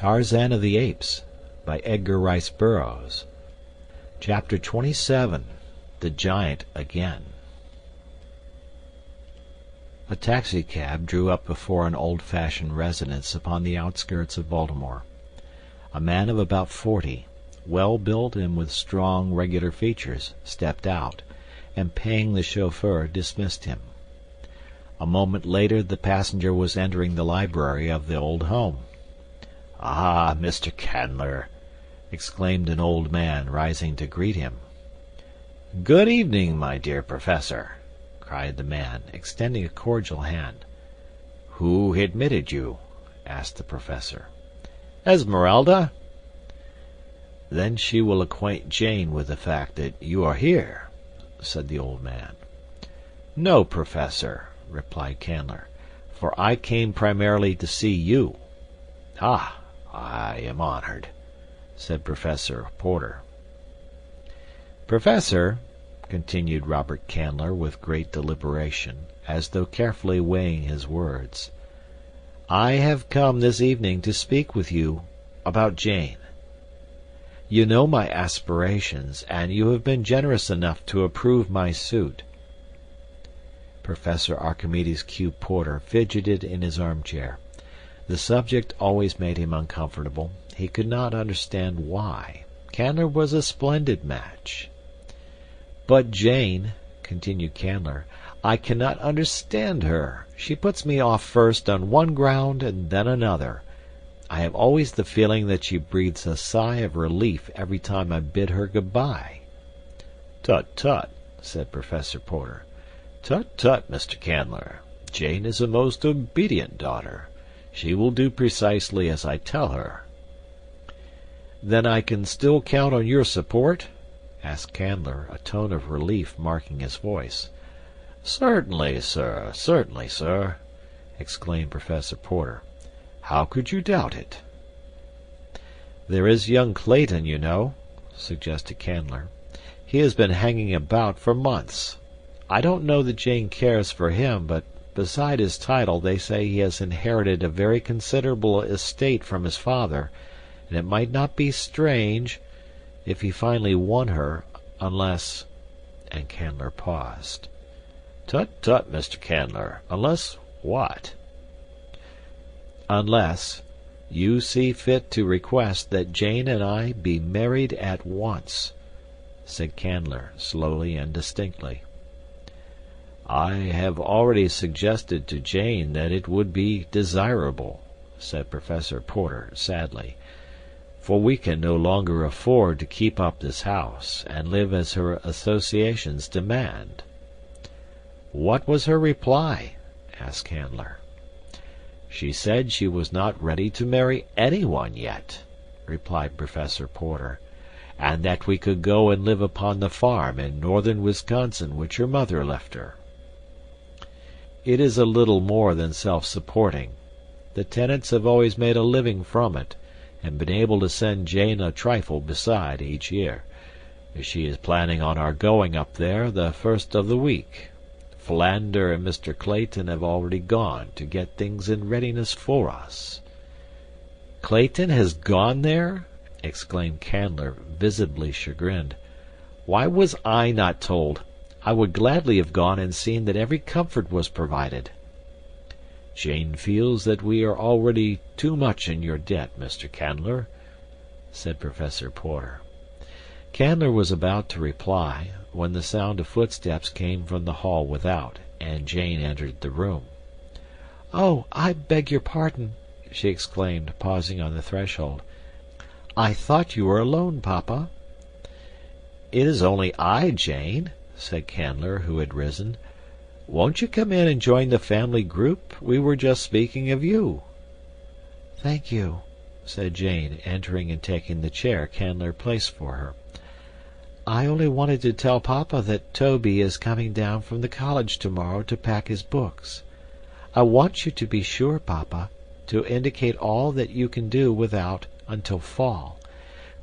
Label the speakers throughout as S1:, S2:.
S1: Tarzan of the Apes by Edgar Rice Burroughs. Chapter 27. The Giant Again. A taxicab drew up before an old-fashioned residence upon the outskirts of Baltimore. A man of about 40, well-built and with strong, regular features, stepped out, and paying the chauffeur, dismissed him. A moment later the passenger was entering the library of the old home. "Ah, Mr. Candler!" exclaimed an old man, rising to greet him. "Good evening, my dear Professor," cried the man, extending a cordial hand. "Who admitted you?" asked the Professor. "Esmeralda." "Then she will acquaint Jane with the fact that you are here," said the old man. "No, Professor," replied Candler, "for I came primarily to see you." "Ah, I am honored," said Professor Porter. "Professor," continued Robert Candler with great deliberation, as though carefully weighing his words, "I have come this evening to speak with you about Jane. You know my aspirations, and you have been generous enough to approve my suit." Professor Archimedes Q. Porter fidgeted in his armchair. The subject always made him uncomfortable. He could not understand why. Candler was a splendid match. "But Jane," continued Candler, "I cannot understand her. She puts me off first on one ground and then another. I have always the feeling that she breathes a sigh of relief every time I bid her good-bye." "Tut, tut," said Professor Porter. "Tut, tut, Mr. Candler. Jane is a most obedient daughter. She will do precisely as I tell her." "Then I can still count on your support?" asked Candler, a tone of relief marking his voice. "Certainly, sir," exclaimed Professor Porter. "How could you doubt it?" "There is young Clayton, you know," suggested Candler. "He has been hanging about for months. I don't know that Jane cares for him, but beside his title they say he has inherited a very considerable estate from his father, and it might not be strange if he finally won her, unless—" and Candler paused. "Tut, tut, Mr. Candler. Unless what?" "Unless you see fit to request that Jane and I be married at once," said Candler, slowly and distinctly. "I have already suggested to Jane that it would be desirable," said Professor Porter sadly, "for we can no longer afford to keep up this house and live as her associations demand." "What was her reply?" asked Candler. "She said she was not ready to marry anyone yet," replied Professor Porter, "and that we could go and live upon the farm in northern Wisconsin which her mother left her. It is a little more than self-supporting. The tenants have always made a living from it, and been able to send Jane a trifle beside each year. She is planning on our going up there the first of the week. Philander and Mr. Clayton have already gone to get things in readiness for us." "Clayton has gone there?" exclaimed Candler, visibly chagrined. "Why was I not told? I would gladly have gone and seen that every comfort was provided." "Jane feels that we are already too much in your debt, Mr. Candler," said Professor Porter. Candler was about to reply, when the sound of footsteps came from the hall without, and Jane entered the room. "Oh, I beg your pardon," she exclaimed, pausing on the threshold. "I thought you were alone, Papa." "It is only I, Jane," said Candler, who had risen. "Won't you come in and join the family group? We were just speaking of you." "Thank you," said Jane, entering and taking the chair Candler placed for her. "I only wanted to tell Papa that Toby is coming down from the college tomorrow to pack his books. I want you to be sure, Papa, to indicate all that you can do without until fall.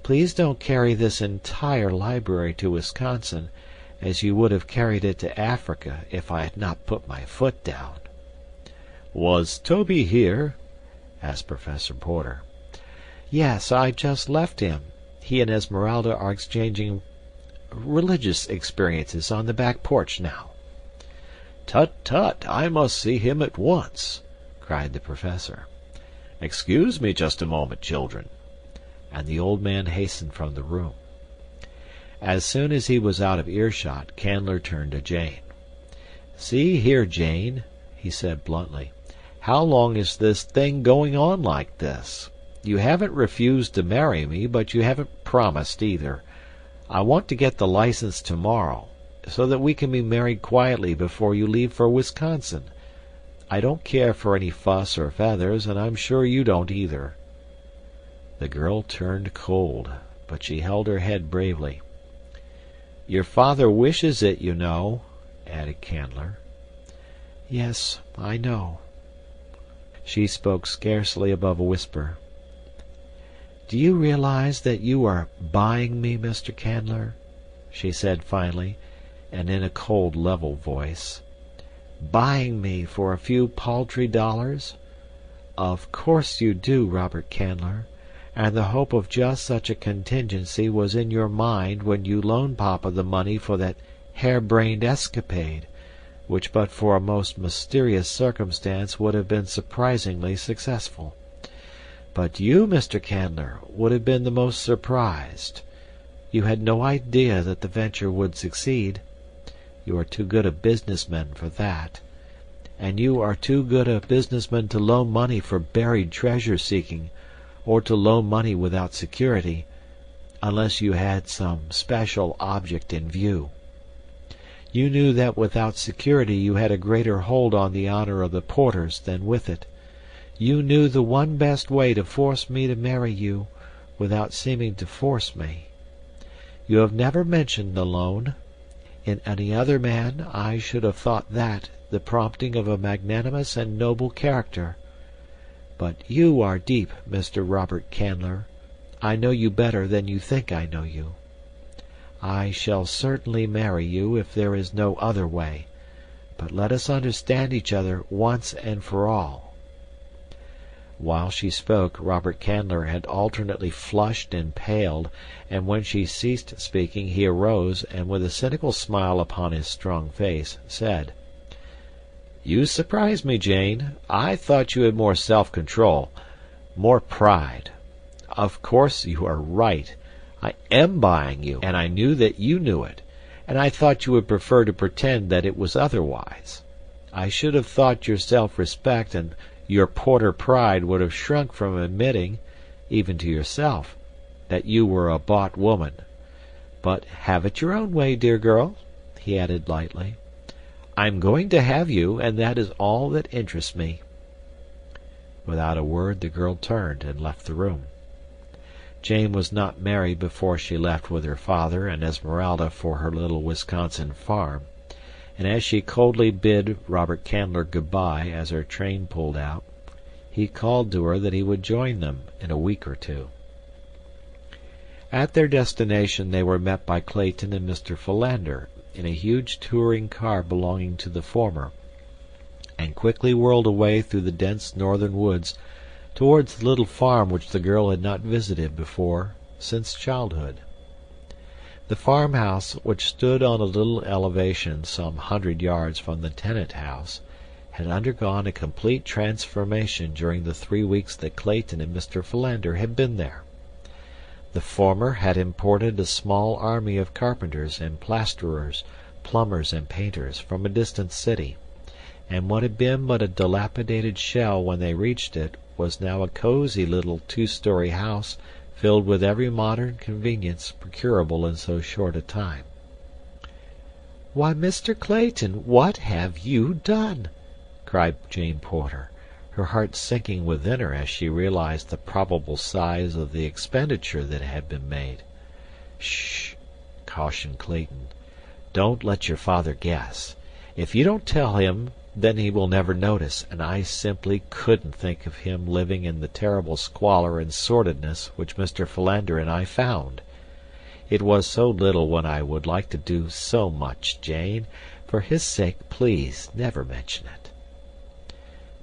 S1: Please don't carry this entire library to Wisconsin, as you would have carried it to Africa if I had not put my foot down." "Was Toby here?" asked Professor Porter. Yes, I just left him. He and Esmeralda are exchanging religious experiences on the back porch now." "Tut, tut! I must see him at once," cried the professor. "Excuse me just a moment, children." And the old man hastened from the room. As soon as he was out of earshot, Candler turned to Jane. "See here, Jane," he said bluntly, "how long is this thing going on like this? You haven't refused to marry me, but you haven't promised either. I want to get the license tomorrow, so that we can be married quietly before you leave for Wisconsin. I don't care for any fuss or feathers, and I'm sure you don't either." The girl turned cold, but she held her head bravely. "Your father wishes it, you know," added Candler. "Yes, I know." She spoke scarcely above a whisper. "Do you realize that you are buying me, Mr. Candler?" she said finally, and in a cold, level voice. "Buying me for a few paltry dollars? Of course you do, Robert Candler, and the hope of just such a contingency was in your mind when you loaned Papa the money for that hare-brained escapade, which but for a most mysterious circumstance would have been surprisingly successful. But you, Mr. Candler, would have been the most surprised. You had no idea that the venture would succeed. You are too good a businessman for that. And you are too good a businessman to loan money for buried treasure-seeking, or to loan money without security, unless you had some special object in view. You knew that without security you had a greater hold on the honor of the Porters than with it. You knew the one best way to force me to marry you without seeming to force me. You have never mentioned the loan. In any other man I should have thought that the prompting of a magnanimous and noble character. But you are deep, Mr. Robert Candler. I know you better than you think I know you. I shall certainly marry you if there is no other way, but let us understand each other once and for all." While she spoke, Robert Candler had alternately flushed and paled, and when she ceased speaking he arose, and with a cynical smile upon his strong face, said, "You surprise me, Jane. I thought you had more self-control, more pride. Of course you are right. I am buying you, and I knew that you knew it, and I thought you would prefer to pretend that it was otherwise. I should have thought your self-respect and your Porter pride would have shrunk from admitting, even to yourself, that you were a bought woman. But have it your own way, dear girl," he added lightly. "I'm going to have you, and that is all that interests me." Without a word the girl turned and left the room. Jane was not married before she left with her father and Esmeralda for her little Wisconsin farm, and as she coldly bid Robert Candler good-bye as her train pulled out, he called to her that he would join them in a week or two. At their destination they were met by Clayton and Mr. Philander in a huge touring car belonging to the former, and quickly whirled away through the dense northern woods towards the little farm which the girl had not visited before since childhood. The farmhouse, which stood on a little elevation some 100 yards from the tenant house, had undergone a complete transformation during the 3 weeks that Clayton and Mr. Philander had been there. The former had imported a small army of carpenters and plasterers, plumbers and painters from a distant city, and what had been but a dilapidated shell when they reached it was now a cozy little 2-story house filled with every modern convenience procurable in so short a time. "Why, Mr. Clayton, what have you done?" cried Jane Porter, her heart sinking within her as she realized the probable size of the expenditure that had been made. "Shh!" cautioned Clayton. "Don't let your father guess. If you don't tell him, then he will never notice, and I simply couldn't think of him living in the terrible squalor and sordidness which Mr. Philander and I found. It was so little when I would like to do so much, Jane. For his sake, please never mention it."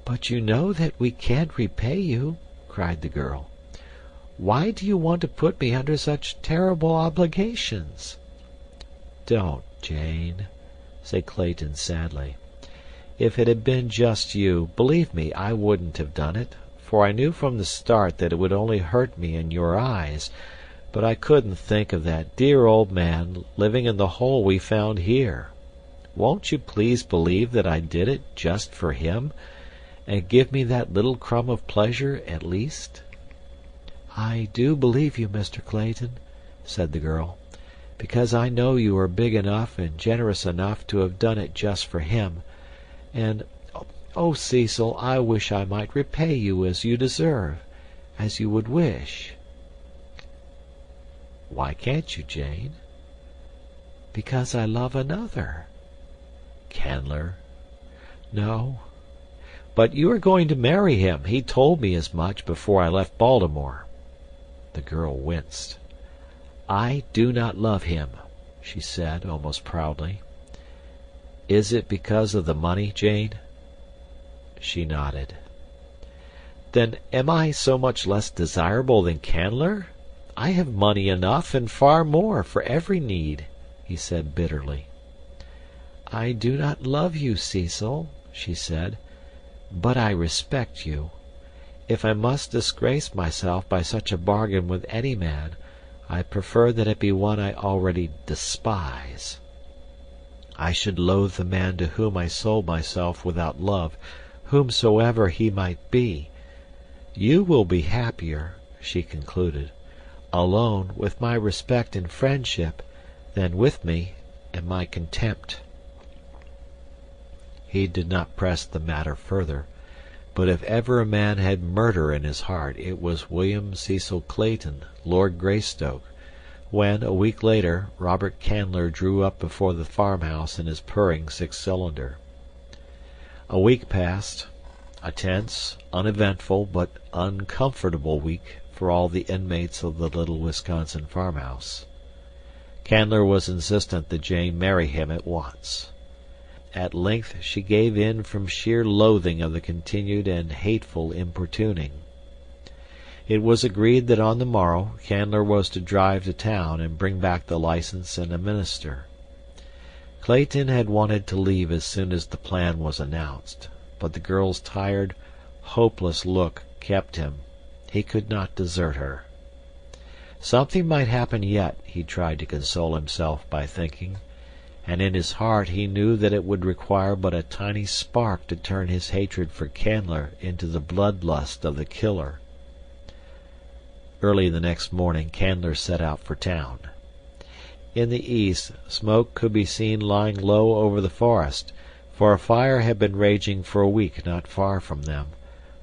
S1: "But you know that we can't repay you," cried the girl. Why do you want to put me under such terrible obligations?" "Don't, Jane," said Clayton sadly. "If it had been just you, believe me, I wouldn't have done it, for I knew from the start that it would only hurt me in your eyes, but I couldn't think of that dear old man living in the hole we found here. Won't you please believe that I did it just for him, and give me that little crumb of pleasure at least?" "I do believe you, Mr. Clayton," said the girl, "because I know you are big enough and generous enough to have done it just for him. And, oh, Cecil, I wish I might repay you as you deserve, as you would wish." "Why can't you, Jane?" "Because I love another." "Candler?" "No." "But you are going to marry him. He told me as much before I left Baltimore." The girl winced. "I do not love him," she said, almost proudly. "Is it because of the money, Jane?" She nodded. "Then am I so much less desirable than Candler? I have money enough, and far more, for every need," he said bitterly. "I do not love you, Cecil," she said, "but I respect you. If I must disgrace myself by such a bargain with any man, I prefer that it be one I already despise. I should loathe the man to whom I sold myself without love, whomsoever he might be. You will be happier," she concluded, "alone, with my respect and friendship, than with me and my contempt." He did not press the matter further, but if ever a man had murder in his heart, it was William Cecil Clayton, Lord Greystoke, when, a week later, Robert Candler drew up before the farmhouse in his purring six-cylinder. A week passed, a tense, uneventful, but uncomfortable week for all the inmates of the little Wisconsin farmhouse. Candler was insistent that Jane marry him at once. At length she gave in from sheer loathing of the continued and hateful importuning. It was agreed that on the morrow Candler was to drive to town and bring back the license and a minister. Clayton had wanted to leave as soon as the plan was announced, but the girl's tired, hopeless look kept him. He could not desert her. Something might happen yet, he tried to console himself by thinking, and in his heart he knew that it would require but a tiny spark to turn his hatred for Candler into the bloodlust of the killer. Early the next morning Candler set out for town. In the east smoke could be seen lying low over the forest, for a fire had been raging for a week not far from them,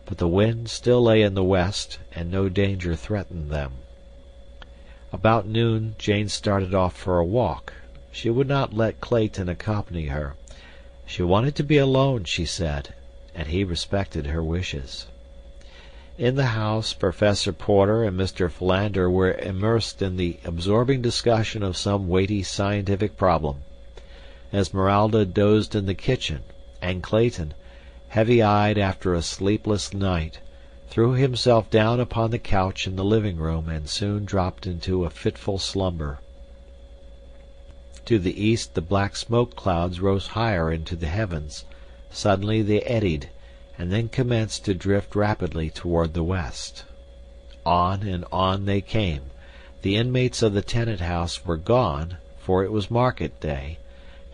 S1: but the wind still lay in the west, and no danger threatened them. About noon Jane started off for a walk. She would not let Clayton accompany her. She wanted to be alone, she said, and he respected her wishes. In the house, Professor Porter and Mr. Philander were immersed in the absorbing discussion of some weighty scientific problem. Esmeralda dozed in the kitchen, and Clayton, heavy-eyed after a sleepless night, threw himself down upon the couch in the living-room and soon dropped into a fitful slumber. To the east the black smoke clouds rose higher into the heavens. Suddenly they eddied, and then commenced to drift rapidly toward the west. On and on they came. The inmates of the tenant house were gone, for it was market day,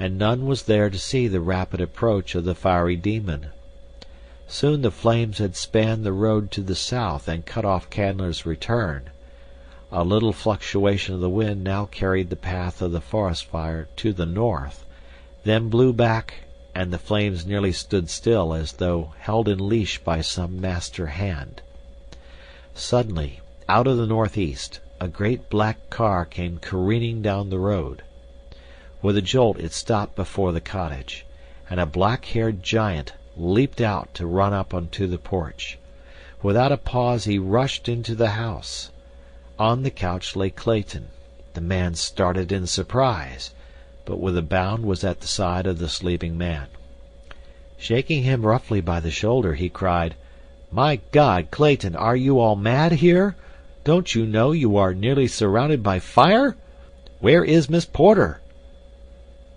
S1: and none was there to see the rapid approach of the fiery demon. Soon the flames had spanned the road to the south and cut off Candler's return. A little fluctuation of the wind now carried the path of the forest fire to the north, then blew back, and the flames nearly stood still as though held in leash by some master hand. Suddenly, out of the northeast, a great black car came careening down the road. With a jolt it stopped before the cottage, and a black-haired giant leaped out to run up onto the porch. Without a pause he rushed into the house. On the couch lay Clayton. The man started in surprise, but with a bound was at the side of the sleeping man. Shaking him roughly by the shoulder, he cried, "My God, Clayton, are you all mad here? Don't you know you are nearly surrounded by fire? Where is Miss Porter?"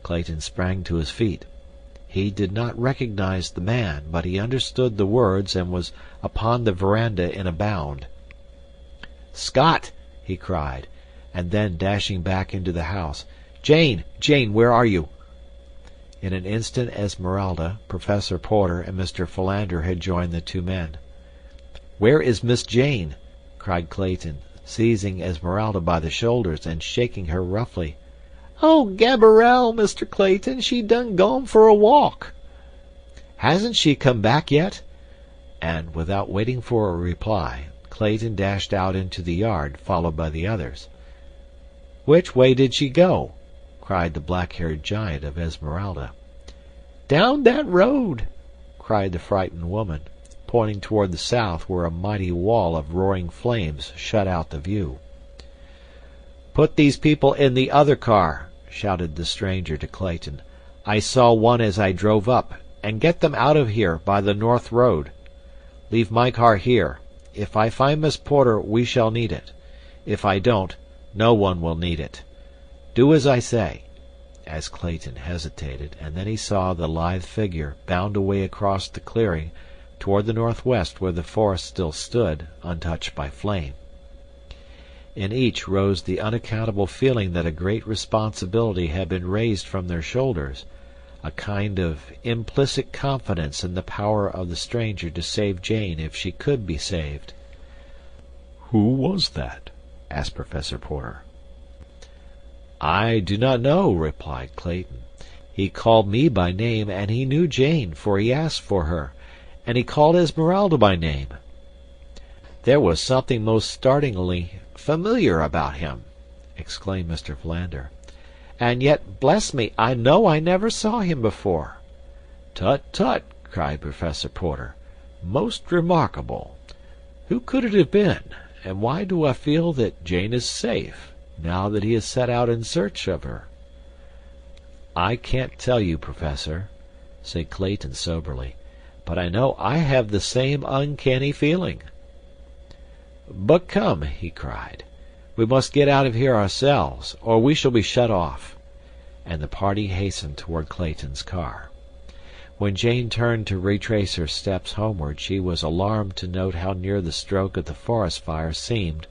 S1: Clayton sprang to his feet. He did not recognize the man, but he understood the words and was upon the veranda in a bound. "Scott!" he cried, and then, dashing back into the house, "Jane! Jane, where are you?" In an instant Esmeralda, Professor Porter, and Mr. Philander had joined the two men. "Where is Miss Jane?" cried Clayton, seizing Esmeralda by the shoulders and shaking her roughly. "Oh, Gaberelle, Mr. Clayton, she done gone for a walk." "Hasn't she come back yet?" And, without waiting for a reply, Clayton dashed out into the yard, followed by the others. "Which way did she go?" cried the black-haired giant of Esmeralda. "Down that road," cried the frightened woman, pointing toward the south where a mighty wall of roaring flames shut out the view. "Put these people in the other car," shouted the stranger to Clayton. "I saw one as I drove up, and get them out of here by the north road. Leave my car here. If I find Miss Porter, we shall need it. If I don't, no one will need it. Do as I say." As Clayton hesitated, and then he saw the lithe figure bound away across the clearing toward the northwest where the forest still stood, untouched by flame. In each rose the unaccountable feeling that a great responsibility had been raised from their shoulders, a kind of implicit confidence in the power of the stranger to save Jane if she could be saved. "Who was that?" asked Professor Porter. "I do not know," replied Clayton. "He called me by name, and he knew Jane, for he asked for her, and he called Esmeralda by name. There was something most startlingly familiar about him," exclaimed Mr. Philander. "And yet, bless me, I know I never saw him before." "Tut, tut!" cried Professor Porter. "Most remarkable. Who could it have been, and why do I feel that Jane is safe, now that he has set out in search of her?" "I can't tell you, Professor," said Clayton soberly, "but I know I have the same uncanny feeling." "But come," he cried, "we must get out of here ourselves, or we shall be shut off." And the party hastened toward Clayton's car. When Jane turned to retrace her steps homeward, she was alarmed to note how near the stroke of the forest fire seemed,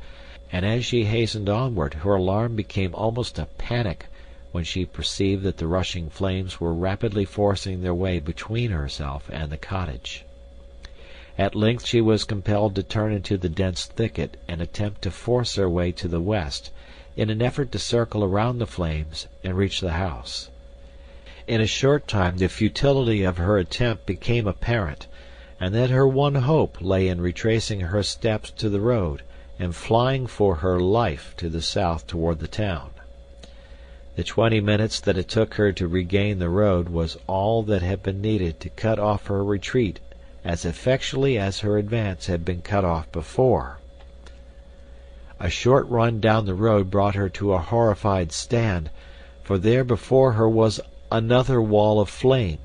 S1: and as she hastened onward, her alarm became almost a panic when she perceived that the rushing flames were rapidly forcing their way between herself and the cottage. At length she was compelled to turn into the dense thicket and attempt to force her way to the west, in an effort to circle around the flames and reach the house. In a short time the futility of her attempt became apparent, and that her one hope lay in retracing her steps to the road and flying for her life to the south toward the town. The 20 minutes that it took her to regain the road was all that had been needed to cut off her retreat as effectually as her advance had been cut off before. A short run down the road brought her to a horrified stand, for there before her was another wall of flame.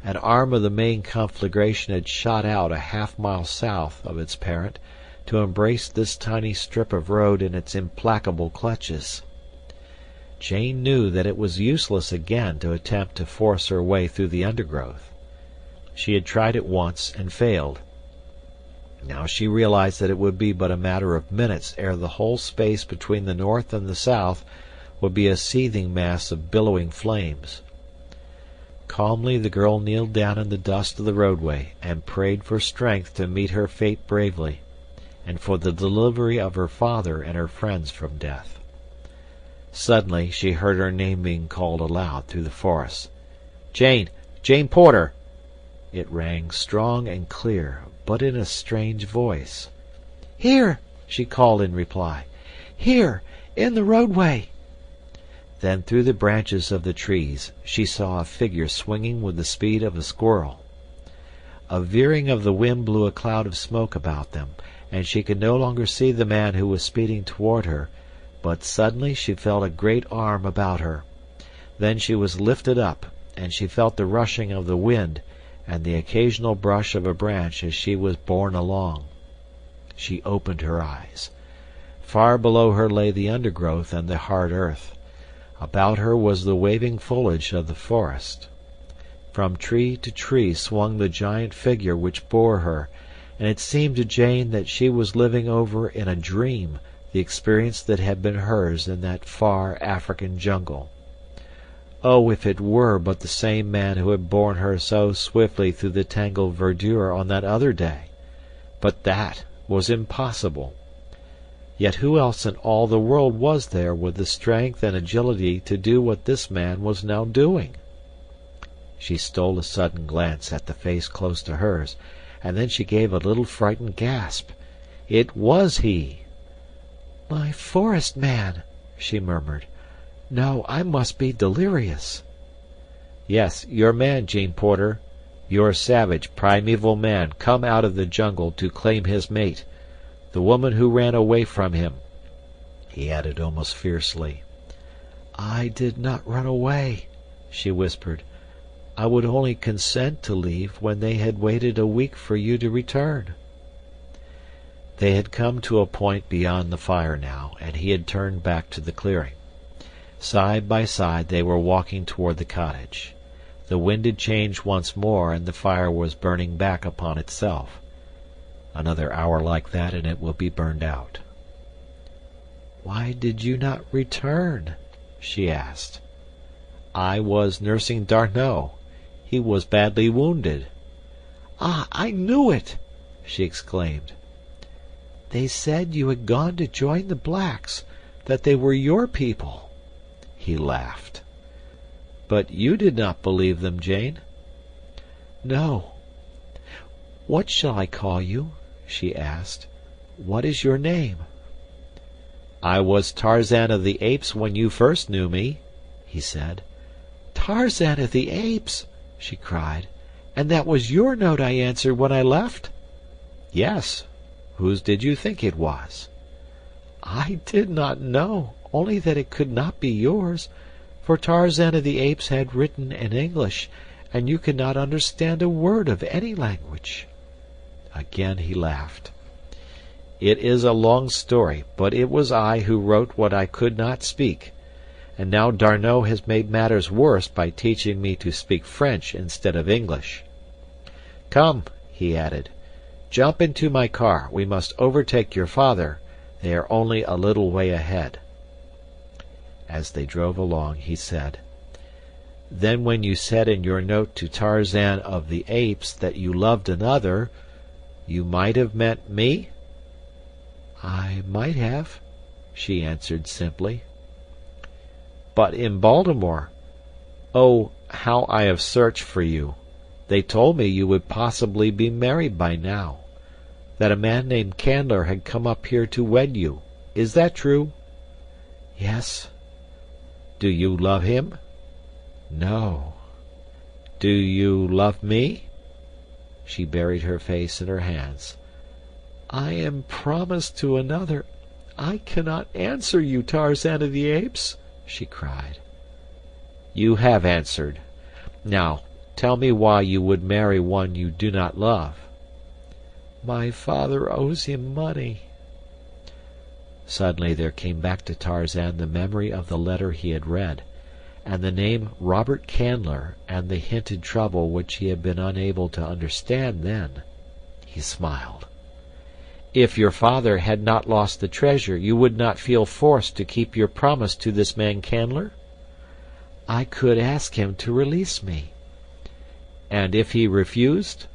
S1: An arm of the main conflagration had shot out a half-mile south of its parent to embrace this tiny strip of road in its implacable clutches. Jane knew that it was useless again to attempt to force her way through the undergrowth. She had tried it once and failed. Now she realized that it would be but a matter of minutes ere the whole space between the north and the south would be a seething mass of billowing flames. Calmly the girl kneeled down in the dust of the roadway and prayed for strength to meet her fate bravely, and for the delivery of her father and her friends from death. Suddenly she heard her name being called aloud through the forest. "Jane! Jane Porter!" It rang strong and clear, but in a strange voice. "Here!" she called in reply. "Here, in the roadway." Then through the branches of the trees she saw a figure swinging with the speed of a squirrel. A veering of the wind blew a cloud of smoke about them, and she could no longer see the man who was speeding toward her, but suddenly she felt a great arm about her. Then she was lifted up, and she felt the rushing of the wind and the occasional brush of a branch as she was borne along. She opened her eyes. Far below her lay the undergrowth and the hard earth. About her was the waving foliage of the forest. From tree to tree swung the giant figure which bore her, and it seemed to Jane that she was living over in a dream the experience that had been hers in that far African jungle. Oh, if it were but the same man who had borne her so swiftly through the tangled verdure on that other day! But that was impossible. Yet who else in all the world was there with the strength and agility to do what this man was now doing? She stole a sudden glance at the face close to hers, and then she gave a little frightened gasp. It was he! "My forest man!" she murmured. "No, I must be delirious." "Yes, your man, Jane Porter. Your savage, primeval man come out of the jungle to claim his mate. The woman who ran away from him," he added almost fiercely. "I did not run away," she whispered. "I would only consent to leave when they had waited a week for you to return." They had come to a point beyond the fire now, and he had turned back to the clearing. Side by side they were walking toward the cottage. The wind had changed once more, and the fire was burning back upon itself. Another hour like that and it will be burned out. "Why did you not return?" she asked. "I was nursing D'Arnot. He was badly wounded." "Ah, I knew it!" she exclaimed. "They said you had gone to join the blacks, that they were your people." He laughed. "But you did not believe them, Jane?" "No." "What shall I call you?" she asked. "What is your name?" "I was Tarzan of the Apes when you first knew me," he said. "Tarzan of the Apes!" she cried. "And that was your note I answered when I left?" "Yes. Whose did you think it was?" "I did not know, only that it could not be yours, for Tarzan of the Apes had written in English, and you could not understand a word of any language." Again he laughed. "It is a long story, but it was I who wrote what I could not speak, and now D'Arnot has made matters worse by teaching me to speak French instead of English. Come," he added, "jump into my car. We must overtake your father. They are only a little way ahead." As they drove along, he said, "Then when you said in your note to Tarzan of the Apes that you loved another, you might have meant me?" "I might have," she answered simply. "But in Baltimore, oh, how I have searched for you! They told me you would possibly be married by now, that a man named Candler had come up here to wed you. Is that true?" "Yes." "Do you love him?" "No." "Do you love me?" She buried her face in her hands. "I am promised to another. I cannot answer you, Tarzan of the Apes," she cried. "You have answered. Now, tell me why you would marry one you do not love." "My father owes him money." Suddenly there came back to Tarzan the memory of the letter he had read, and the name Robert Candler, and the hinted trouble which he had been unable to understand then. He smiled. "If your father had not lost the treasure, you would not feel forced to keep your promise to this man Candler?" "I could ask him to release me." "And if he refused?"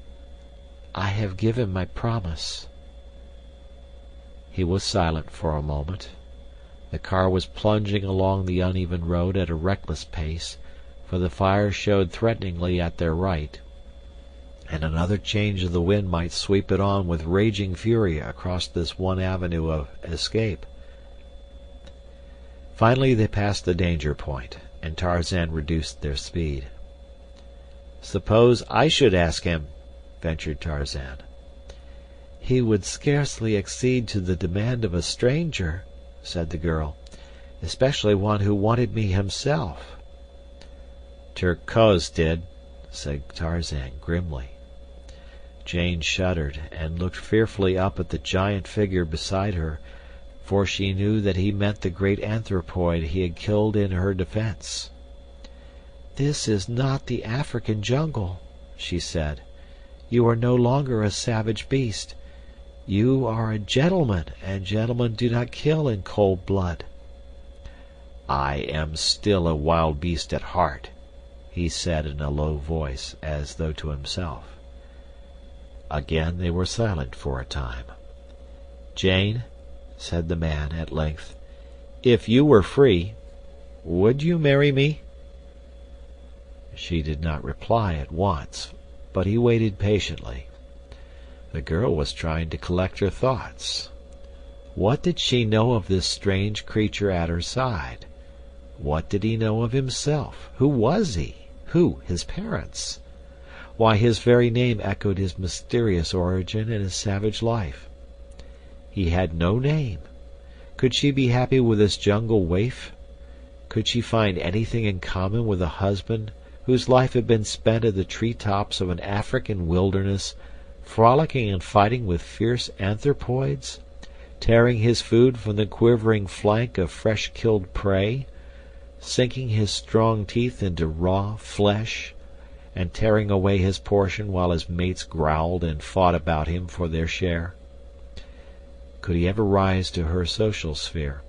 S1: "I have given my promise." He was silent for a moment. The car was plunging along the uneven road at a reckless pace, for the fire showed threateningly at their right, and another change of the wind might sweep it on with raging fury across this one avenue of escape. Finally they passed the danger point, and Tarzan reduced their speed. "Suppose I should ask him?" ventured Tarzan. "He would scarcely accede to the demand of a stranger," said the girl, "especially one who wanted me himself." "Terkoz did," said Tarzan grimly. Jane shuddered and looked fearfully up at the giant figure beside her, for she knew that he meant the great anthropoid he had killed in her defense. "This is not the African jungle," she said. "You are no longer a savage beast. You are a gentleman, and gentlemen do not kill in cold blood." "I am still a wild beast at heart," he said in a low voice, as though to himself. Again they were silent for a time. "Jane," said the man at length, "if you were free, would you marry me?" She did not reply at once, but he waited patiently. The girl was trying to collect her thoughts. What did she know of this strange creature at her side? What did he know of himself? Who was he? Who his parents? Why, his very name echoed his mysterious origin and his savage life. He had no name. Could she be happy with this jungle waif? Could she find anything in common with a husband whose life had been spent in the tree-tops of an African wilderness, frolicking and fighting with fierce anthropoids, tearing his food from the quivering flank of fresh-killed prey, sinking his strong teeth into raw flesh, and tearing away his portion while his mates growled and fought about him for their share? Could he ever rise to her social sphere?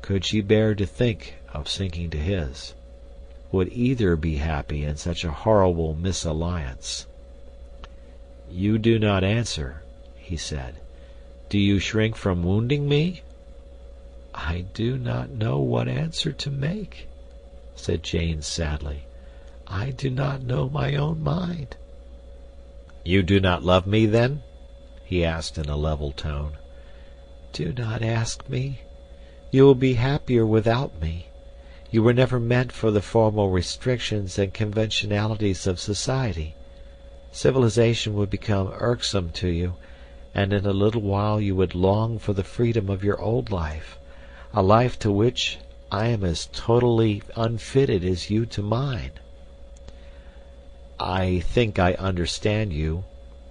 S1: Could she bear to think of sinking to his? Would either be happy in such a horrible misalliance? "You do not answer," he said. "Do you shrink from wounding me?" "I do not know what answer to make," said Jane sadly. "I do not know my own mind." "You do not love me, then?" he asked in a level tone. "Do not ask me. You will be happier without me. You were never meant for the formal restrictions and conventionalities of society. Civilization would become irksome to you, and in a little while you would long for the freedom of your old life, a life to which I am as totally unfitted as you to mine." "I think I understand you,"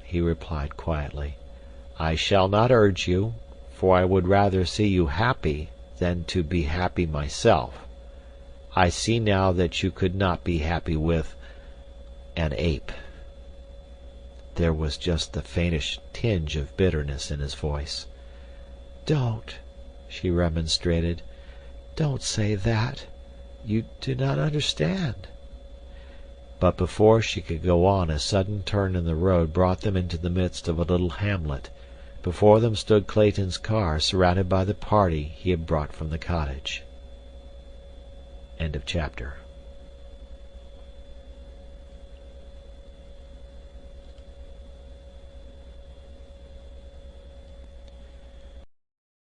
S1: he replied quietly. "I shall not urge you, for I would rather see you happy than to be happy myself. I see now that you could not be happy with an ape." There was just the faintest tinge of bitterness in his voice. "Don't," she remonstrated. "Don't say that. You do not understand." But before she could go on, a sudden turn in the road brought them into the midst of a little hamlet. Before them stood Clayton's car, surrounded by the party he had brought from the cottage. End of chapter.